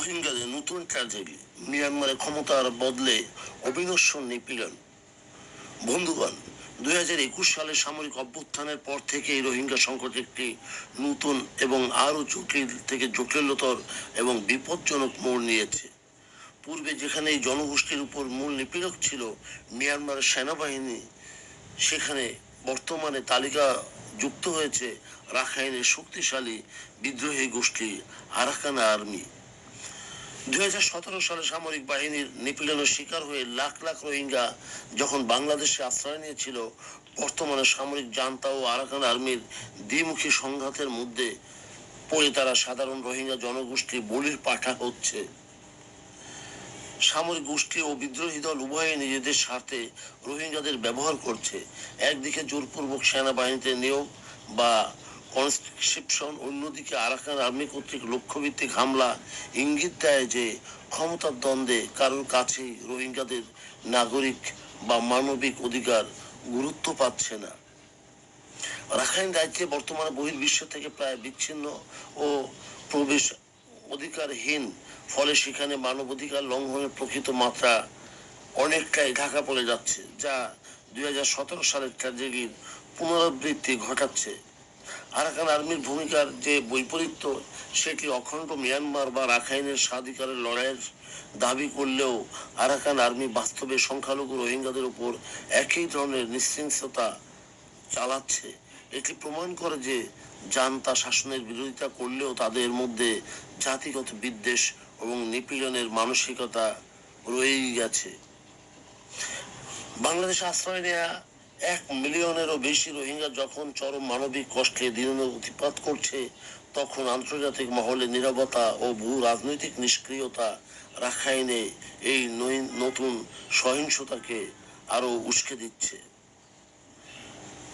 রোহিঙ্গাদের নতুন ট্র্যাজেডি, মিয়ানমারের ক্ষমতার বদলে অবিনশ্বর নিপীড়ন। বন্ধুগণ, 2021 সালে সামরিক অভ্যুত্থানের পর থেকে এই রোহিঙ্গা সংকট একটি নতুন এবং আরো জটিল থেকে জটিলতর এবং বিপজ্জনক মোড় নিয়েছে। পূর্বে যেখানে এই জনগোষ্ঠীর উপর মূল নিপীড়ক ছিল মিয়ানমারের সেনাবাহিনী, সেখানে বর্তমানে তালিকা যুক্ত হয়েছে রাখাইনের শক্তিশালী বিদ্রোহী গোষ্ঠী আরাকান আর্মি। 2017 সালে সামরিক বাহিনীর নিপীড়নের শিকার হয়ে লাখ লাখ রোহিঙ্গা যখন বাংলাদেশে আশ্রয় নিয়েছিল, বর্তমানে সামরিক জান্তা ও আরাকান আর্মির দ্বিমুখী সংঘাতের মধ্যে পড়ে তারা সাধারণ রোহিঙ্গা জনগোষ্ঠী বলির পাঠা হচ্ছে। সামরিক গোষ্ঠী ও বিদ্রোহী দল উভয়ে নিজেদের স্বার্থে রোহিঙ্গাদের ব্যবহার করছে। একদিকে জোরপূর্বক সেনাবাহিনীতে নিয়োগ বা কনস্ক্রিপশন, অন্যদিকে আরাকান আর্মি কর্তৃক লক্ষ্যভিত্তিক হামলা ইঙ্গিত দেয় যে ক্ষমতার দ্বন্দ্বে কারোর কাছেই রোহিঙ্গাদের নাগরিক বা মানবিক অধিকার গুরুত্ব পাচ্ছে না। রাখাইন রাজ্যে বর্তমানে বহির্বিশ্ব থেকে প্রায় বিচ্ছিন্ন ও প্রবেশ অধিকারহীন, ফলে সেখানে মানবাধিকার লঙ্ঘনের প্রকৃত মাত্রা অনেকটাই ঢাকা পড়ে যাচ্ছে, যা 2017 সালের ট্র্যাজেডির পুনরাবৃত্তি ঘটাচ্ছে। আরাকান আর্মির ভূমিকার যে বৈপরীত্য, সেটি অখণ্ড মিয়ানমার বা রাখাইনের স্বাধিকারের লড়াইয়ের দাবি করলেও আরাকান আর্মি বাস্তবে সংখ্যালঘু রোহিঙ্গাদের উপর একই ধরনের নৃশংসতা চালাচ্ছে। এটি প্রমাণ করে যে জান্তা শাসনের বিরোধিতা করলেও তাদের মধ্যে জাতিগত বিদ্বেষ এবং নিপীড়নের মানসিকতা রয়েই গেছে। বাংলাদেশে আশ্রয় নেয়া 1 মিলিয়নেরও বেশি রোহিঙ্গা যখন চরম মানবিক কষ্টে দিন অতিপাত করছে, তখন আন্তর্জাতিক মহলে নীরবতা ও ভূ রাজনৈতিক নিষ্ক্রিয়তা রাখাইনে এই নতুন সহিংসতাকে আরো উস্কে দিচ্ছে।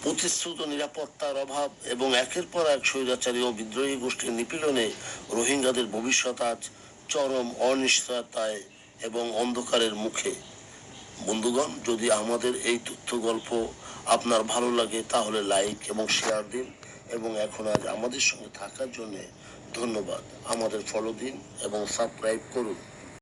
প্রতিশ্রুত নিরাপত্তার অভাব এবং একের পর এক স্বৈরাচারী ও বিদ্রোহী গোষ্ঠীর নিপীড়নে রোহিঙ্গাদের ভবিষ্যৎ আজ চরম অনিশ্চয়তায় এবং অন্ধকারের মুখে। বন্ধুগণ, যদি আমাদের এই তথ্য গল্প আপনার ভালো লাগে তাহলে লাইক এবং শেয়ার দিন, এবং এখন আজ আমাদের সঙ্গে থাকার জন্য ধন্যবাদ। আমাদের ফলো দিন এবং সাবস্ক্রাইব করুন।